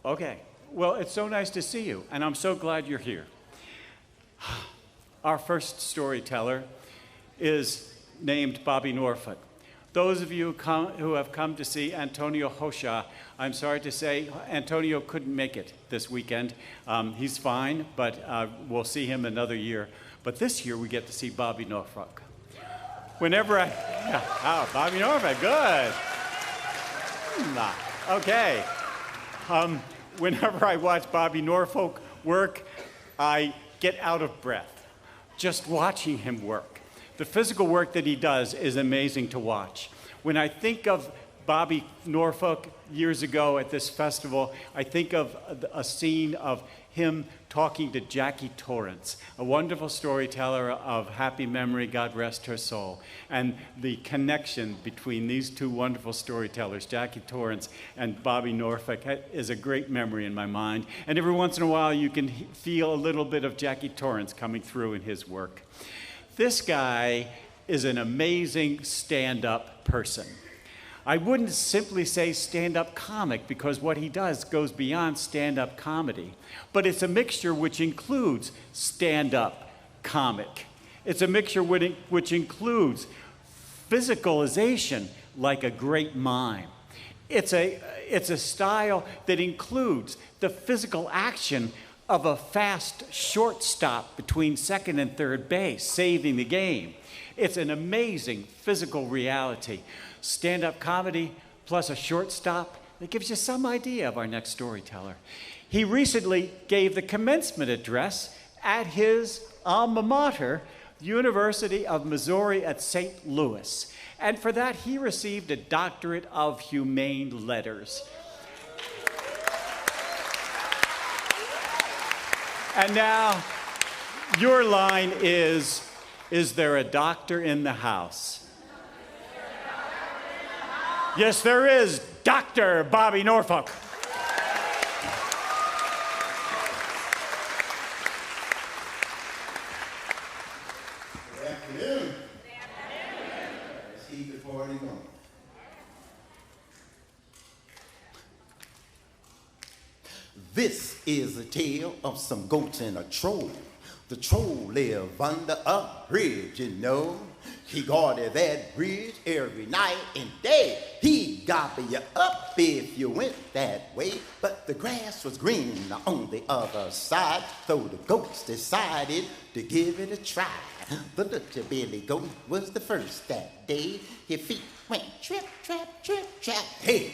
Okay. Well, it's so nice to see you, and I'm so glad you're here. Our first storyteller is named Bobby Norfolk. Those of you who have come to see Antonio Hosha, I'm sorry to say Antonio couldn't make it this weekend. He's fine, but we'll see him another year. But this year we get to see Bobby Norfolk. Whenever Bobby Norfolk, good. Okay. Whenever I watch Bobby Norfolk work, I get out of breath just watching him work. The physical work that he does is amazing to watch. When I think of Bobby Norfolk years ago at this festival, I think of a scene of him talking to Jackie Torrance, a wonderful storyteller of happy memory, God rest her soul. And the connection between these two wonderful storytellers, Jackie Torrance and Bobby Norfolk, is a great memory in my mind. And every once in a while, you can feel a little bit of Jackie Torrance coming through in his work. This guy is an amazing stand-up person. I wouldn't simply say stand-up comic because what he does goes beyond stand-up comedy, but it's a mixture which includes stand-up comic. It's a mixture which includes physicalization like a great mime. It's a style that includes the physical action of a fast shortstop between second and third base, saving the game. It's an amazing physical reality. Stand-up comedy plus a shortstop, that gives you some idea of our next storyteller. He recently gave the commencement address at his alma mater, University of Missouri at St. Louis. And for that, he received a doctorate of humane letters. And now, your line is there a doctor in the house? Yes, there is, Dr. Bobby Norfolk. Good afternoon. Let's keep the party going. This is a tale of some goats and a troll. The troll lived under a bridge, you know. He guarded that bridge every night and day. He'd gobble you up if you went that way. But the grass was green on the other side, so the goats decided to give it a try. The little Billy goat was the first that day. His feet went trip, trap, trip, trap. Hey,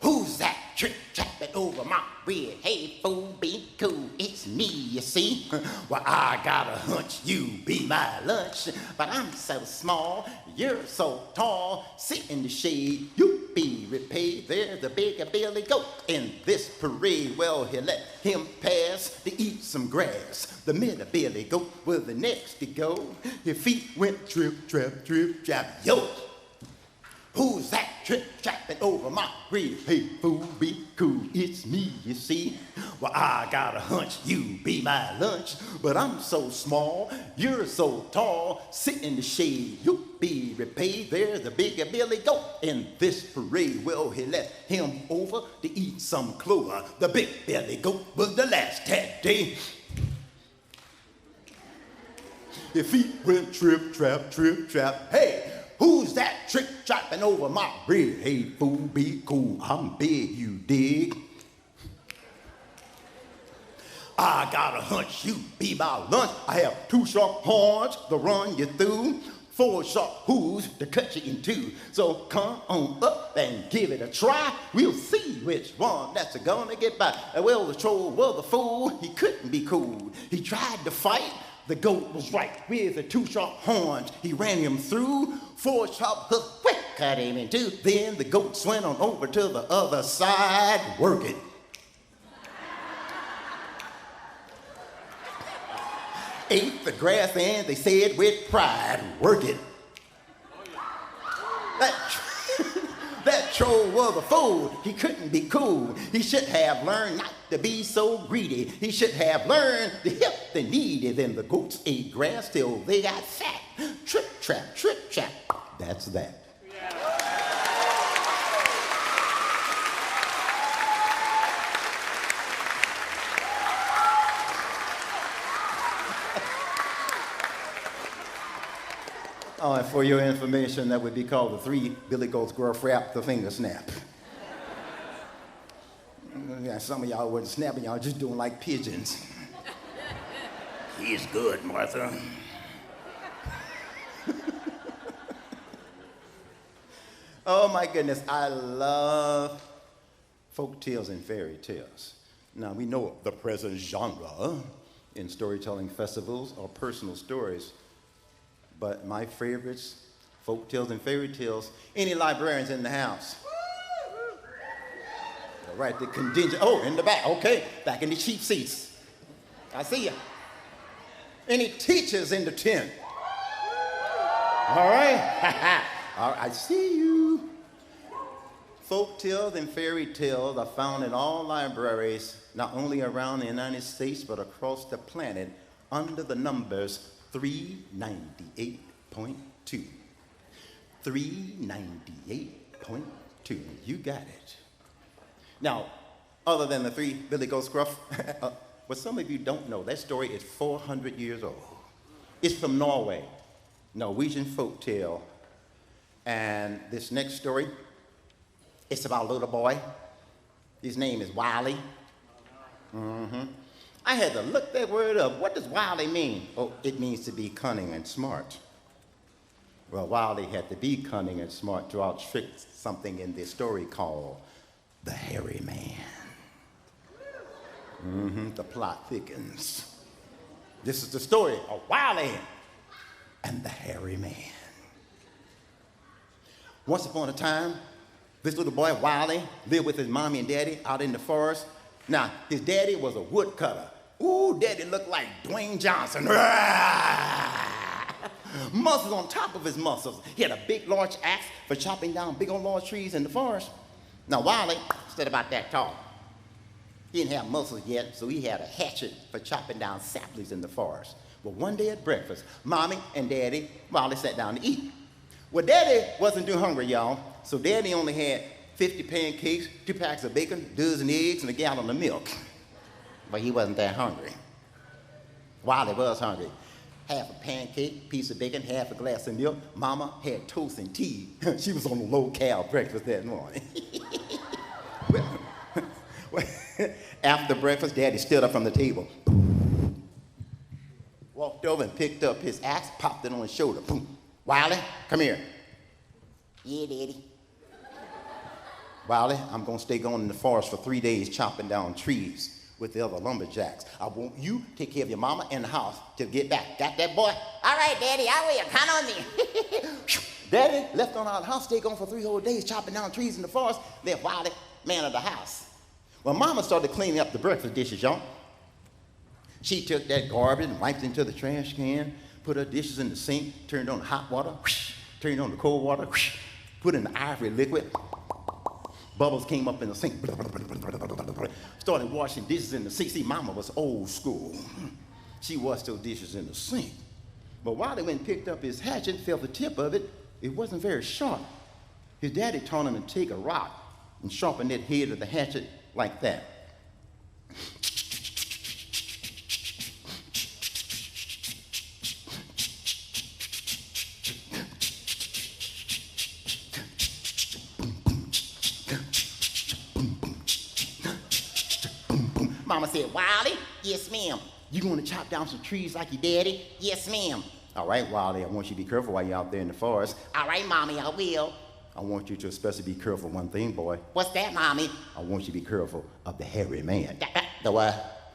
who's that trip-trapping over my bridge? Hey, fool, be cool, it's me, you see. Well, I got a hunch you be my lunch, but I'm so small, you're so tall. Sit in the shade, you be repaid. There's a bigger Billy goat in this parade. Well, he let him pass to eat some grass. The middle Billy goat was the next to go. His feet went trip, trap, trip, trap. Yo! Who's that trip-trapping over my bridge? Hey, fool, be cool, it's me, you see. Well, I got a hunch you be my lunch, but I'm so small, you're so tall. Sit in the shade, you be repaid. There's a bigger Billy goat in this parade. Well, he left him over to eat some clover. The big Billy goat was the last that day. Your feet went trip, trap, trip, trap. Hey! Who's that trick-trapping over my bridge? Hey, fool, be cool, I'm big, you dig? I got a hunch you be my lunch. I have 2 sharp horns to run you through, 4 sharp hooves to cut you in two. So come on up and give it a try. We'll see which one that's gonna get by. Well, the troll was a fool, he couldn't be cool. He tried to fight. The goat was right with the 2 sharp horns. He ran him through, 4 sharp hooks, quick, cut him in two. Then the goats went on over to the other side, work it. Ate the grass and they said with pride, work it. That troll was a fool, he couldn't be cool. He should have learned not to be so greedy. He should have learned to help the needy. Then the goats ate grass till they got fat. Trip, trap, that's that. Oh, and for your information, that would be called the 3 Billy Goats Gruff Rap, the finger snap. Yeah, some of y'all wasn't snapping, y'all just doing like pigeons. He's good, Martha. Oh my goodness, I love folk tales and fairy tales. Now we know the present genre in storytelling festivals are personal stories, but my favorites, folk tales and fairy tales. Any librarians in the house? All right, the contingent, oh, in the back, okay, back in the cheap seats. I see you. Any teachers in the tent? All right, all right, I see you. Folk tales and fairy tales are found in all libraries, not only around the United States, but across the planet, under the numbers 398.2. 398.2, you got it. Now, other than the 3 Billy Goats Gruff, what some of you don't know, that story is 400 years old. It's from Norway, Norwegian folk tale. And this next story, it's about a little boy. His name is Wiley. I had to look that word up. What does Wiley mean? Oh, it means to be cunning and smart. Well, Wiley had to be cunning and smart to outtrick something in this story called the Hairy Man. The plot thickens. This is the story of Wiley and the Hairy Man. Once upon a time, this little boy, Wiley, lived with his mommy and daddy out in the forest. Now, his daddy was a woodcutter. Ooh, daddy looked like Dwayne Johnson. Muscles on top of his muscles. He had a big, large axe for chopping down big old large trees in the forest. Now, Wiley stood about that tall. He didn't have muscles yet, so he had a hatchet for chopping down saplings in the forest. Well, one day at breakfast, mommy and daddy, Wiley sat down to eat. Well, daddy wasn't too hungry, y'all, so daddy only had 50 pancakes, 2 packs of bacon, a dozen eggs, and a gallon of milk. But he wasn't that hungry. Wiley was hungry. Half a pancake, piece of bacon, half a glass of milk. Mama had toast and tea. She was on a low-carb breakfast that morning. well, after breakfast, daddy stood up from the table. Walked over and picked up his axe, popped it on his shoulder. Boom. Wiley, come here. Yeah, daddy. Wiley, I'm going to stay gone in the forest for 3 days chopping down trees with the other lumberjacks. I want you to take care of your mama in the house till get back. Got that, boy? All right, daddy, I will. Count on me. Daddy left on out of the house, stayed gone for 3 whole days chopping down trees in the forest. Then Wiley, man of the house. Well, mama started cleaning up the breakfast dishes, y'all. She took that garbage and wiped it into the trash can, put her dishes in the sink, turned on the hot water, whoosh, turned on the cold water, whoosh, put in the ivory liquid. Bubbles came up in the sink. Started washing dishes in the sink. See, mama was old school. She washed those dishes in the sink. But while they went and picked up his hatchet, felt the tip of it, it wasn't very sharp. His daddy taught him to take a rock and sharpen that head of the hatchet like that. Mama said, Wiley, yes, ma'am. You gonna chop down some trees like your daddy? Yes, ma'am. All right, Wiley, I want you to be careful while you're out there in the forest. All right, Mommy, I will. I want you to especially be careful of one thing, boy. What's that, Mommy? I want you to be careful of the hairy man. The what?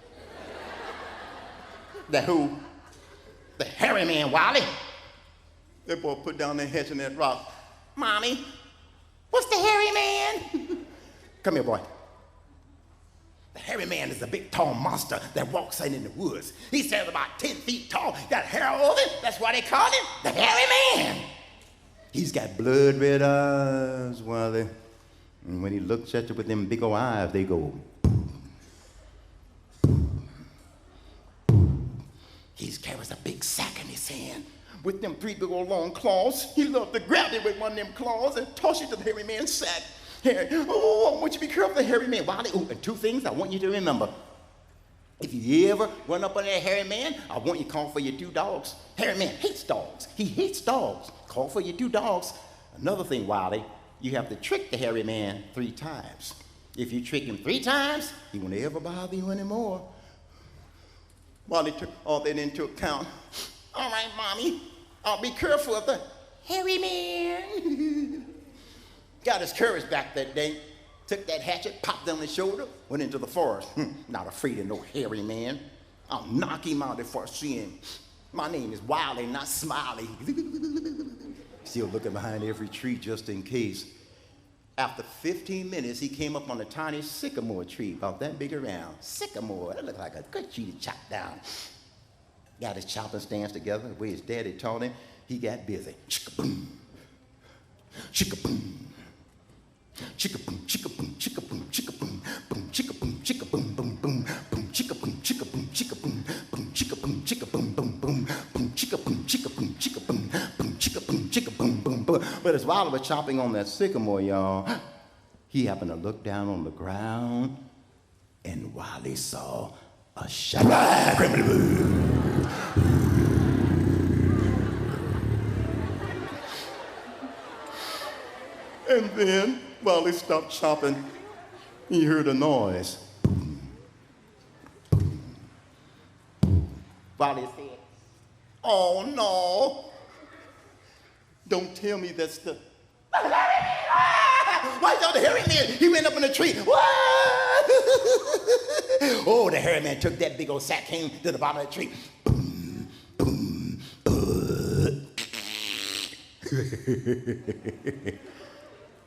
The who? The hairy man, Wiley. That boy put down that hatchet and that rock. Mommy, what's the hairy man? Come here, boy. The hairy man is a big, tall monster that walks in the woods. He stands about 10 feet tall, got hair over him. That's why they call him the hairy man. He's got blood red eyes, Wiley. And when he looks at you with them big old eyes, they go. He carries a big sack in his hand with them 3 big old long claws. He loved to grab it with one of them claws and toss it to the hairy man's sack. Oh, I want you to be careful of the hairy man, Wiley. Oh, and 2 things I want you to remember. If you ever run up on that hairy man, I want you to call for your 2 dogs. Hairy man hates dogs. He hates dogs. call for your 2 dogs. Another thing, Wiley, you have to trick the hairy man 3 times. If you trick him 3 times, he won't ever bother you anymore. Wiley took all that into account. All right, Mommy, I'll be careful of the hairy man. Got his courage back that day. Took that hatchet, popped on his shoulder, went into the forest. Not afraid of no hairy man. I'll knock him out if I see him. My name is Wiley, not Smiley. Still looking behind every tree just in case. After 15 minutes, he came up on a tiny sycamore tree, about that big around. Sycamore, that looked like a good tree to chop down. Got his chopping stands together, the way his daddy taught him. He got busy. Chicka-boom, chicka-boom. Chicka boom, chicka boom, chicka boom, chicka boom, boom, chicka boom, chicka boom, boom, boom, boom, chicka boom, chicka boom, chicka boom, boom, chicka boom, chicka boom, boom, boom, boom, chicka boom, chicka boom, chicka boom, boom, chicka boom, chicka boom, boom, boom. But as Wiley was chopping on that sycamore, y'all, he happened to look down on the ground, and Wiley saw a shadow. And then, while he stopped chopping, he heard a noise. Boom, boom, boom. Wiley said, oh no, don't tell me that's the hairy man! Why y'all the hairy man? He went up in the tree. Oh, the hairy man took that big old sack, came to the bottom of the tree. Boom, boom, boom.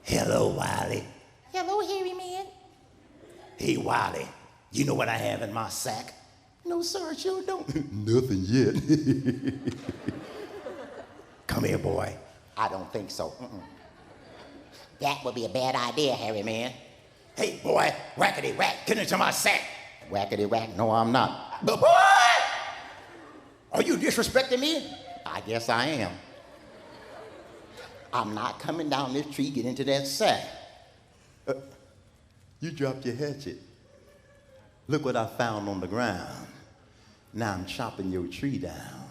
Hello, Wiley. Hello, hairy man. Hey, Wiley, you know what I have in my sack? No, sir, I sure don't. Nothing yet. Come here, boy. I don't think so. That would be a bad idea, hairy man. Hey, boy, whackety whack, get into my sack. Whackety whack, no, I'm not. But boy, are you disrespecting me? I guess I am. I'm not coming down this tree, get into that sack. You dropped your hatchet. Look what I found on the ground. Now I'm chopping your tree down.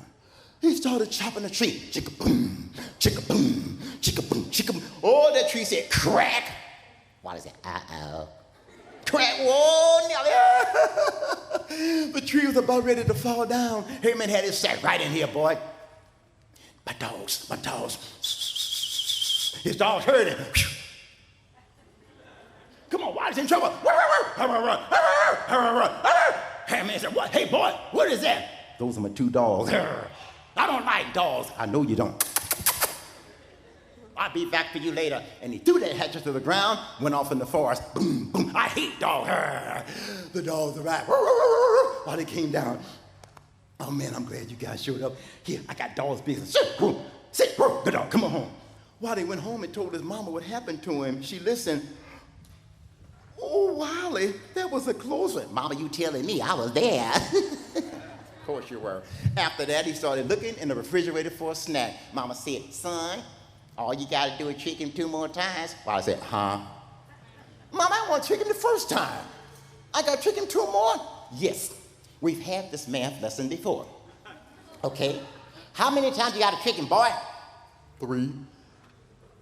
He started chopping the tree. Chicka boom, chicka boom, chicka boom, chicka boom. Oh, that tree said crack. Why does it? Uh-oh. Crack, whoa, Nelly. The tree was about ready to fall down. Heyman had his sack right in here, boy. My dogs, my dogs. His dogs heard him. Come on, Wiley's in trouble. Heyman said, what? Hey, boy, what is that? Those are my 2 dogs. I don't like dogs. I know you don't. I'll be back for you later. And he threw that hatchet to the ground, went off in the forest. Boom, boom. I hate dogs. The dogs arrived. While they came down. Oh, man, I'm glad you guys showed up. Here, I got dogs' business. Sit, good dog, come on home. While they went home and told his mama what happened to him, she listened. Oh, Wiley, that was a close one. Mama, you telling me I was there. Of course you were. After that, he started looking in the refrigerator for a snack. Mama said, son, all you got to do is trick him 2 more times. Wiley said, huh? Mama, I want to trick him the first time. I got to trick him 2 more? Yes. We've had this math lesson before. Okay. How many times you got to trick him, boy? 3.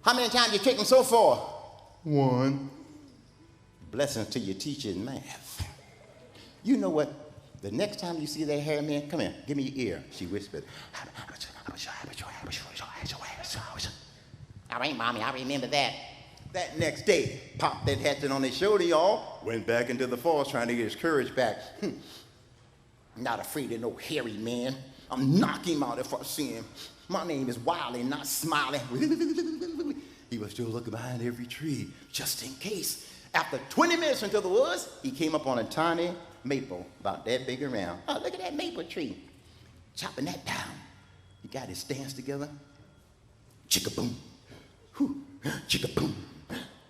How many times you tricked him so far? 1. Blessings to your teacher in math. You know what? The next time you see that hairy man, come here, give me your ear. She whispered. All right, Mommy, I remember that. That next day, popped that hatchet on his shoulder, y'all. Went back into the forest trying to get his courage back. Not afraid of no hairy man. I'm knocking him out if I see him. My name is Wiley, not Smiley. He was still looking behind every tree, just in case. After 20 minutes into the woods, he came up on a tiny maple, about that big around. Oh, look at that maple tree. Chopping that down. He got his stance together. Chicka-boom. Whoo. Chicka-boom.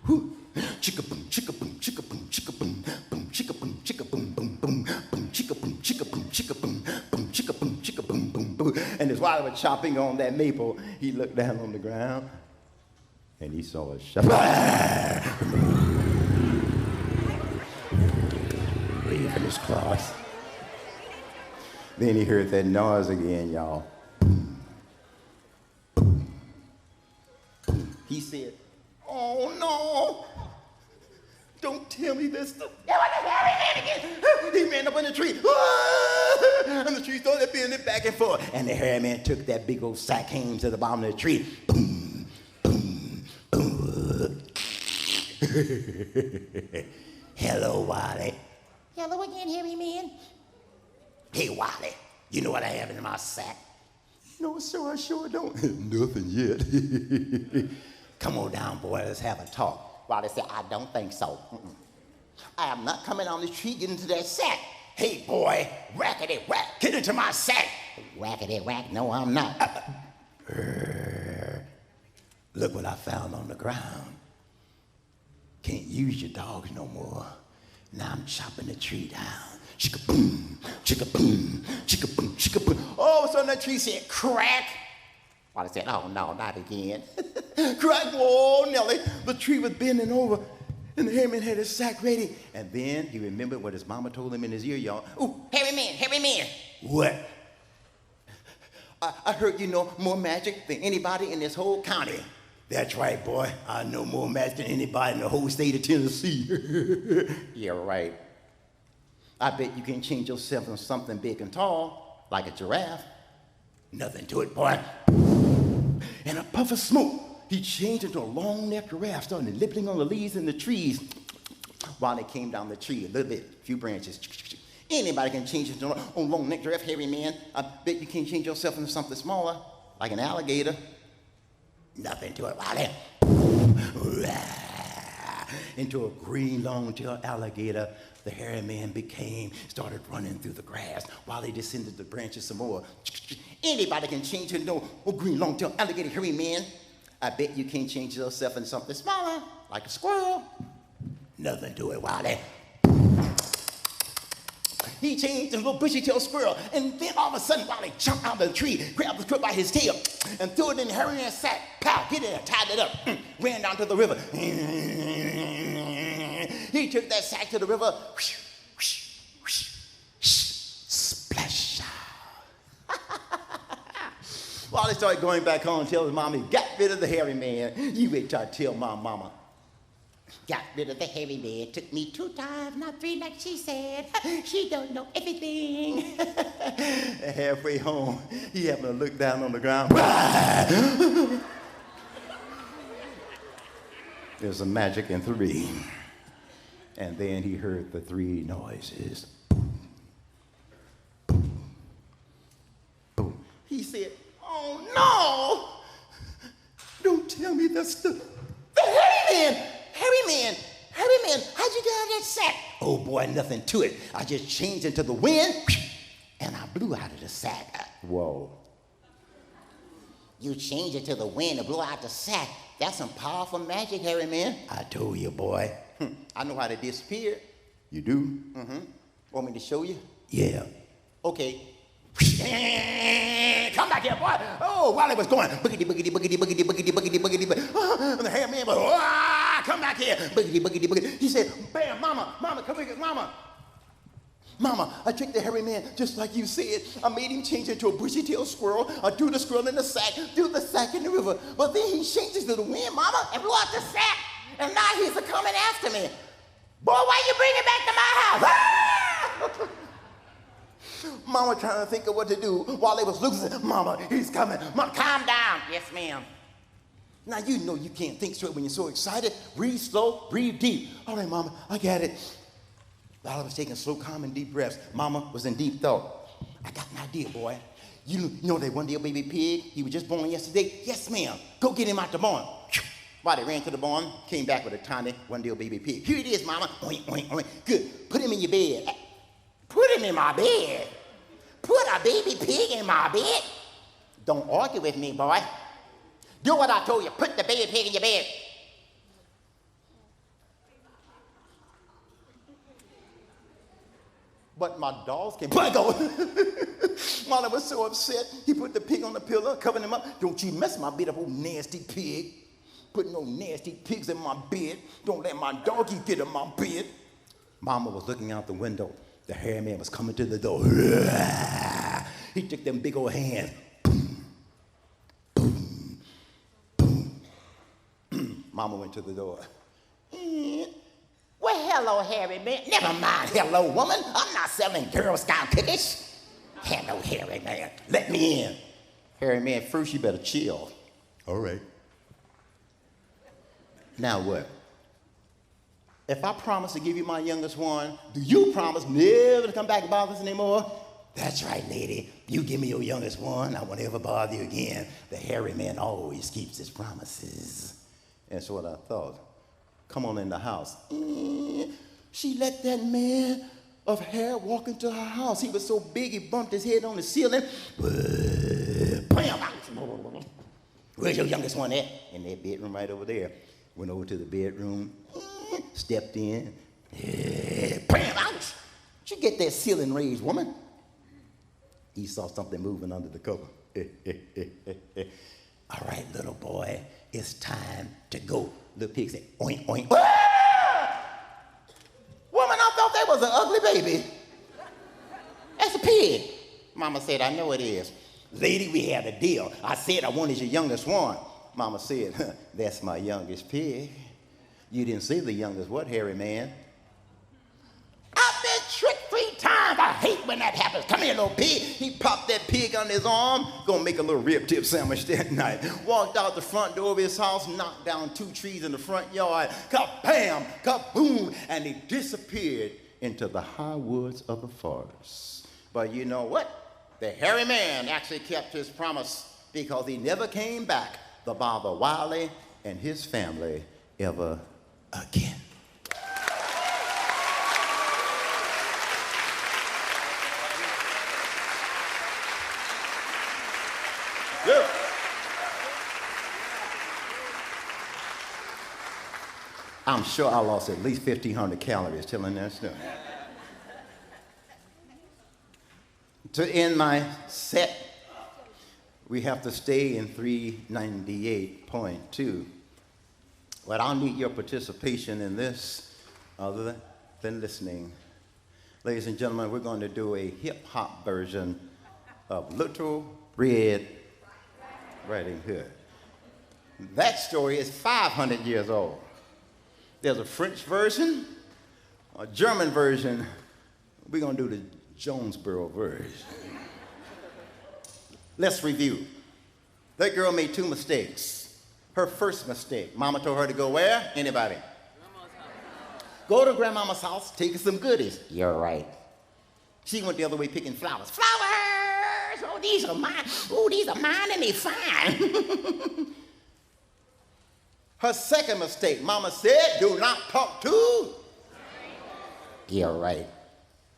Whoo. Chicka-boom, chicka-boom, chicka-boom, chicka-boom, boom, chicka-boom, chicka-boom, boom, boom, boom, chicka-boom, chicka-boom, chicka-boom, boom, chicka-boom, chicka-boom, boom, boom. And as Wiley was chopping on that maple, he looked down on the ground, and he saw a shadow. Leaving his claws. Then he heard that noise again, y'all. Boom, boom, He said, oh no, don't tell me this. It was the hairy man again. He ran up on the tree. And the tree started bending back and forth. And the hairy man took that big old sack, came to the bottom of the tree. Boom, boom, boom. Hello, Wiley. Hello again, hairy man. Hey, Wiley, you know what I have in my sack? No, sir, I sure don't. Nothing yet. Come on down, boy, let's have a talk. Wiley said, I don't think so. I am not coming on the tree, get into that sack. Hey, boy, whackety whack, get into my sack. Whackety whack, no, I'm not. Look what I found on the ground. Can't use your dogs no more. Now I'm chopping the tree down. Chicka boom, chicka boom, chicka boom, chicka boom. All of a sudden that tree said crack. Wiley said, oh no, not again. Crack, whoa, Nelly. The tree was bending over and the hairy man had his sack ready. And then he remembered what his mama told him in his ear, y'all. Ooh, Hairy man, hairy man. what? I heard you know more magic than anybody in this whole county. That's right, boy. I know more magic than anybody in the whole state of Tennessee. Yeah, right. I bet you can change yourself into something big and tall, like a giraffe. Nothing to it, boy. And a puff of smoke, he changed into a long-necked giraffe, started nibbling on the leaves in the trees. While they came down the tree, a little bit, a few branches. Anybody can change into a long-necked giraffe, hairy man. I bet you can change yourself into something smaller, like an alligator. Nothing to it, Wiley. Into a green long-tailed alligator, the hairy man started running through the grass while he descended the branches some more. Anybody can change into a green long-tailed alligator, hairy man. I bet you can't change yourself into something smaller, like a squirrel. Nothing to it, Wiley. He changed into a little bushy-tailed squirrel, and then all of a sudden, Wiley jumped out of the tree, grabbed the squirrel by his tail, and threw it in the hairy man's sack. Pow, get in there, tied it up, ran down to the river. He took that sack to the river, splash. Wiley started going back home and telling his mom he got rid of the hairy man. You wait till I tell my mama. Got rid of the hairy man. Took me 2 times, not 3 like she said. She don't know everything. Halfway home, he happened to look down on the ground. There's a magic in 3. And then he heard the 3 noises. Boom, boom, boom. He said, oh no! Don't tell me that's the hairy man! Hairy man, how'd you get out of that sack? Oh boy, nothing to it. I just changed into the wind and I blew out of the sack. Whoa. You changed it to the wind and blew out the sack. That's some powerful magic, hairy man. I told you, boy. I know how to disappear. You do? Mm-hmm. Want me to show you? Yeah. Okay. Come back here, boy. Oh, while it was going, boogity, boogity, boogity, boogity, boogity, boogity, boogity, boogity. And the hairy man was, come back here. Boogity, boogity, boogity. He said, bam, mama, come here, mama. Mama, I tricked the hairy man just like you said. I made him change into a bushy-tailed squirrel. I threw the squirrel in the sack, threw the sack in the river. But then he changes to the wind, mama, and blew out the sack. And now he's coming after me. Boy, why you bring it back to my house? Mama trying to think of what to do while they was losing. Mama, he's coming. Mama, calm down. Yes, ma'am. Now you know you can't think straight when you're so excited. Breathe slow, breathe deep. All right, Mama, I got it. While I was taking slow, calm, and deep breaths, Mama was in deep thought. I got an idea, boy. You know that one day baby pig, he was just born yesterday? Yes, ma'am. Go get him out the barn. While they ran to the barn, came back with a tiny one-day baby pig. Here it is, Mama. Oink, oink, oink. Good. Put him in your bed. Put him in my bed? Put a baby pig in my bed? Don't argue with me, boy. Do what I told you. Put the baby pig in your bed. But my dogs came. Go. While I was so upset, he put the pig on the pillow, covered him up. Don't you mess my bed up, old nasty pig. Put no nasty pigs in my bed. Don't let my doggy get in my bed. Mama was looking out the window. The hairy man was coming to the door. He took them big old hands. Boom, boom, boom. Mama went to the door. Well, hello, Hairy Man. Never mind, hello, woman. I'm not selling Girl Scout cookies. Hello, Hairy Man. Let me in. Hairy Man, first you better chill. All right. Now what? If I promise to give you my youngest one, do you promise never to come back and bother us anymore? That's right, lady. You give me your youngest one, I won't ever bother you again. The Hairy Man always keeps his promises. That's what I thought. Come on in the house. She let that man of hair walk into her house. He was so big he bumped his head on the ceiling. Where's your youngest one at? In that bedroom right over there. Went over to the bedroom, stepped in. Ouch! Did you get that ceiling raised, woman? He saw something moving under the cover. All right, little boy, it's time to go. Little pig said, oink, oink. Woman, I thought that was an ugly baby. That's a pig. Mama said, I know it is. Lady, we had a deal. I said I wanted your youngest one. Mama said, that's my youngest pig. You didn't say the youngest what, Hairy Man? I've been tricked 3 times. I hate when that happens. Come here, little pig. He popped that pig on his arm, gonna make a little rib tip sandwich that night. Walked out the front door of his house, knocked down 2 trees in the front yard, kabam, kaboom, and he disappeared into the high woods of the forest. But you know what? The Hairy Man actually kept his promise because he never came back to bother Wiley and his family ever again. Good. I'm sure I lost at least 1,500 calories telling that story. To end my set, we have to stay in 398.2. But I'll need your participation in this other than listening. Ladies and gentlemen, we're going to do a hip-hop version of Little Red Riding Hood. That story is 500 years old. There's a French version, a German version. We're going to do the Jonesboro version. Let's review. That girl made 2 mistakes. Her first mistake, Mama told her to go where? Anybody? Grandma's house. Go to Grandmama's house, take her some goodies. You're right. She went the other way picking flowers. Flowers! Oh, these are mine. Oh, these are mine and they fine. Her second mistake, Mama said, do not talk to. You're right.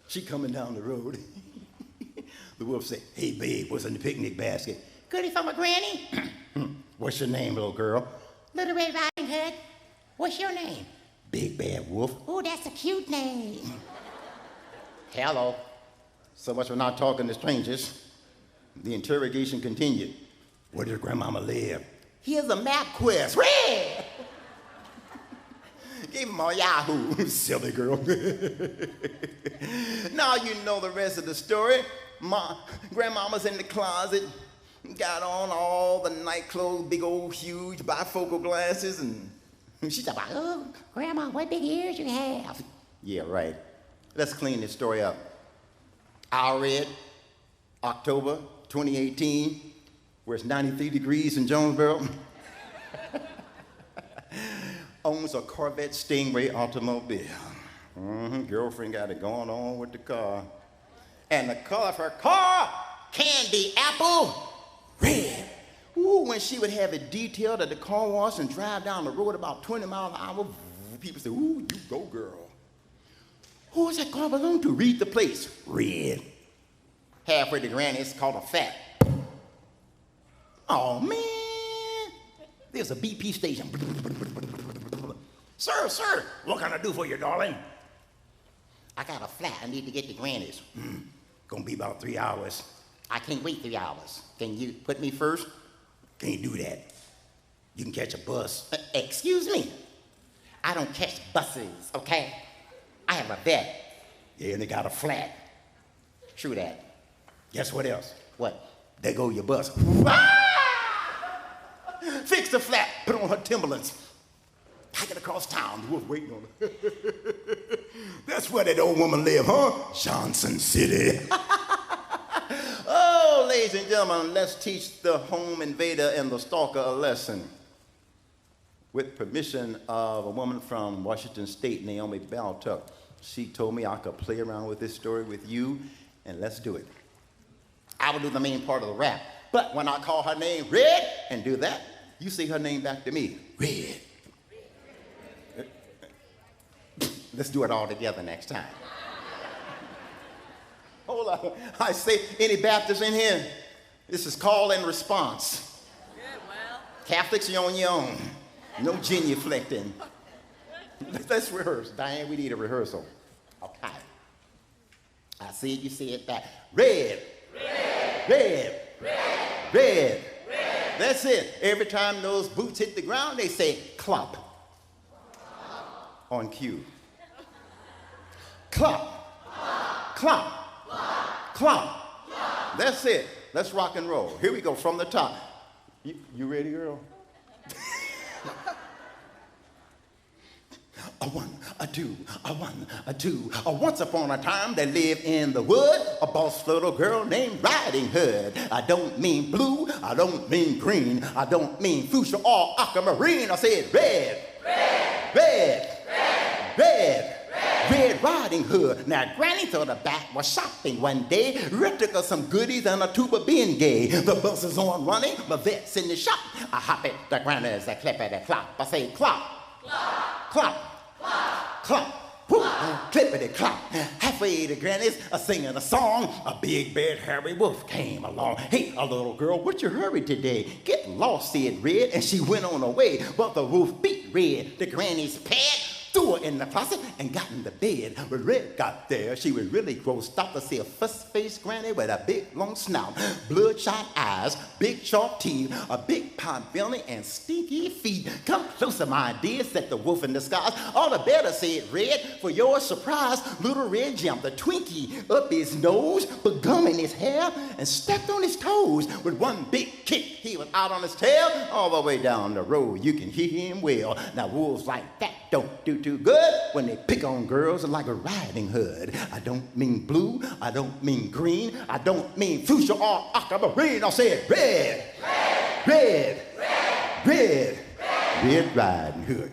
She coming down the road. The wolf said, hey, babe, what's in the picnic basket? Goodie from a granny. What's your name, little girl? Little Red Riding Hood. What's your name? Big Bad Wolf. Oh, that's a cute name. Hello. So much for not talking to strangers. The interrogation continued. Where does Grandmama live? Here's a map quest. Red! Gave him a Yahoo. Silly girl. Now you know the rest of the story. Grandmama's in the closet, got on all the night clothes, big old huge bifocal glasses, and she's about, oh, Grandma, what big ears you have? Yeah, right. Let's clean this story up. I read October 2018, where it's 93 degrees in Jonesboro. Owns a Corvette Stingray automobile. Girlfriend got it going on with the car. And the color of her car, candy apple red. Ooh, when she would have it detailed at the car wash and drive down the road about 20 miles an hour, people say, ooh, you go, girl. Who does that car belong to? Read the place. Red. Halfway to Granny, it's called a fat. Oh, man. There's a BP station. Sir, what can I do for you, darling? I got a flat. I need to get to Granny's. Gonna be about 3 hours. I can't wait 3 hours. Can you put me first? Can't do that. You can catch a bus. Excuse me. I don't catch buses, okay? I have a vet. Yeah, and they got a flat. True that. Guess what else? What? There go your bus. Fix the flat. Put on her Timberlands. hiking across town. The wolf waiting on her. That's where that old woman live, huh? Johnson City. Oh, ladies and gentlemen, let's teach the home invader and the stalker a lesson. With permission of a woman from Washington State, Naomi Baltuck, she told me I could play around with this story with you, and let's do it. I will do the main part of the rap, but when I call her name Red and do that, you say her name back to me, Red. Let's do it all together next time. Hold on. I say, any Baptists in here? This is call and response. Good, well. Catholics, you're on your own. No genuflecting. Let's rehearse. Diane, we need a rehearsal. Okay. I see it, you see it back. Red. Red. Red. Red. Red. Red. That's it. Every time those boots hit the ground, they say clop. On cue. Clop. Clop. Clop. That's it. Let's rock and roll. Here we go from the top. You ready, girl? A one, a two, a one, a two. Once upon a time, there lived in the wood a boss little girl named Riding Hood. I don't mean blue, I don't mean green, I don't mean fuchsia or aquamarine. I said red, red, red, red, red. Red Riding Hood. Now, Granny to the back was shopping one day. Red took her some goodies and a tube of being gay. The bus is on running, my vet's in the shop. I hop at the granny's, I clap at the clock. I say clop, clop, clop, clop, clop. Clippity clop. Halfway to Granny's, singing a song. A big bad hairy wolf came along. Hey, a little girl, what's your hurry today? Get lost, said Red, and she went on her way. But the wolf beat Red to Granny's pad. Threw her in the closet and got in the bed. When Red got there, she was really grossed up to see a fuss-faced granny with a big, long snout, bloodshot eyes, big, sharp teeth, a big pot belly, and stinky feet. Come closer, my dear, said the wolf in disguise. All the better, said Red, for your surprise. Little Red jumped a Twinkie up his nose, put gum in his hair, and stepped on his toes. With one big kick, he was out on his tail. All the way down the road, you can hear him well. Now, wolves like that don't do too good when they pick on girls like a Riding Hood. I don't mean blue, I don't mean green, I don't mean fuchsia or aquamarine. I said red, red, red, red, red, red Riding Hood.